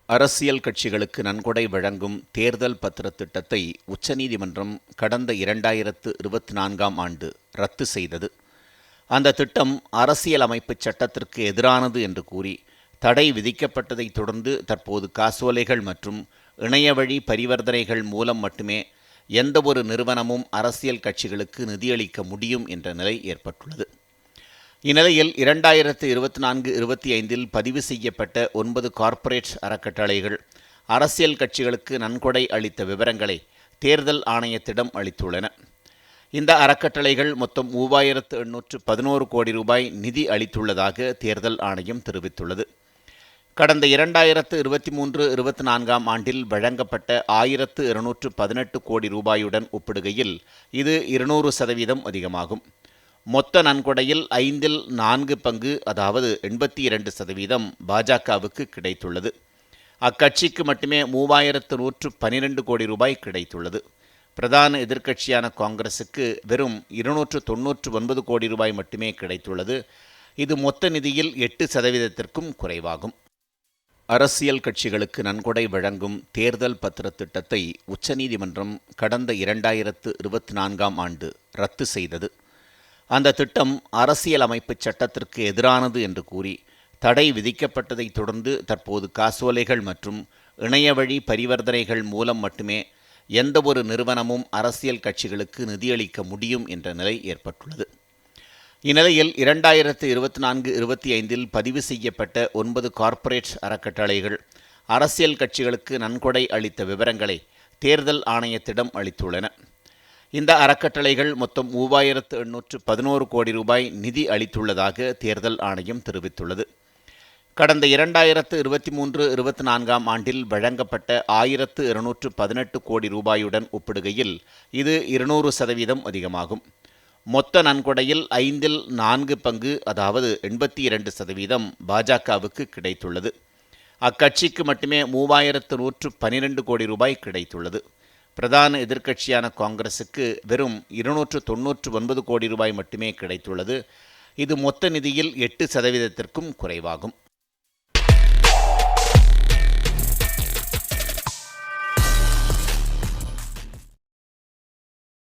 அரசியல் கட்சிகளுக்கு நன்கொடை வழங்கும் தேர்தல் பத்திர திட்டத்தை உச்சநீதிமன்றம் கடந்த 2024ஆம் ஆண்டு ரத்து செய்தது. அந்த திட்டம் அரசியலமைப்புச் சட்டத்திற்கு எதிரானது என்று கூறி தடை விதிக்கப்பட்டதைத் தொடர்ந்து தற்போது காசோலைகள் மற்றும் இணையவழி பரிவர்த்தனைகள் மூலம் மட்டுமே எந்தவொரு நிறுவனமும் அரசியல் கட்சிகளுக்கு நிதியளிக்க முடியும் என்ற நிலை ஏற்பட்டுள்ளது. இந்நிலையில் 2024-25 பதிவு செய்யப்பட்ட 9 கார்ப்பரேட் அறக்கட்டளைகள் அரசியல் கட்சிகளுக்கு நன்கொடை அளித்த விவரங்களை தேர்தல் ஆணையத்திடம் அளித்துள்ளன. இந்த அறக்கட்டளைகள் மொத்தம் 3811 கோடி ரூபாய் நிதி அளித்துள்ளதாக தேர்தல் ஆணையம் தெரிவித்துள்ளது. கடந்த 2023-24ஆம் ஆண்டில் வழங்கப்பட்ட 1218 கோடி ரூபாயுடன் ஒப்பிடுகையில் இது 200% அதிகமாகும். மொத்த நன்கொடையில் 4 பங்கு, அதாவது 82% பாஜகவுக்கு கிடைத்துள்ளது. அக்கட்சிக்கு மட்டுமே 3112 கோடி ரூபாய் கிடைத்துள்ளது. பிரதான எதிர்க்கட்சியான காங்கிரசுக்கு வெறும் 299 கோடி ரூபாய் மட்டுமே கிடைத்துள்ளது. இது மொத்த நிதியில் 8%க்கும் குறைவாகும். அரசியல் கட்சிகளுக்கு நன்கொடை வழங்கும் தேர்தல் பத்திர திட்டத்தை உச்சநீதிமன்றம் கடந்த 2024ஆம் ஆண்டு ரத்து செய்தது. அந்த திட்டம் அரசியலமைப்புச் சட்டத்திற்கு எதிரானது என்று கூறி தடை விதிக்கப்பட்டதைத் தொடர்ந்து தற்போது காசோலைகள் மற்றும் இணையவழி பரிவர்த்தனைகள் மூலம் மட்டுமே எந்தவொரு நிறுவனமும் அரசியல் கட்சிகளுக்கு நிதியளிக்க முடியும் என்ற நிலை ஏற்பட்டுள்ளது. இந்நிலையில் 2024-25 பதிவு செய்யப்பட்ட 9 கார்ப்பரேட் அறக்கட்டளைகள் அரசியல் கட்சிகளுக்கு நன்கொடை அளித்த விவரங்களை தேர்தல் ஆணையத்திடம் அளித்துள்ளன. இந்த அறக்கட்டளைகள் மொத்தம் 3811 கோடி ரூபாய் நிதி அளித்துள்ளதாக தேர்தல் ஆணையம் தெரிவித்துள்ளது. கடந்த 2023-24ஆம் ஆண்டில் வழங்கப்பட்ட 1218 கோடி ரூபாயுடன் ஒப்பிடுகையில் இது 200% அதிகமாகும். மொத்த நன்கொடையில் 4 பங்கு, அதாவது 82% பாஜகவுக்கு கிடைத்துள்ளது. அக்கட்சிக்கு மட்டுமே 3112 கோடி ரூபாய் கிடைத்துள்ளது. பிரதான எதிர்க்கட்சியான காங்கிரசுக்கு வெறும் 299 கோடி ரூபாய் மட்டுமே கிடைத்துள்ளது. இது மொத்த நிதியில் 8%க்கும் குறைவாகும்.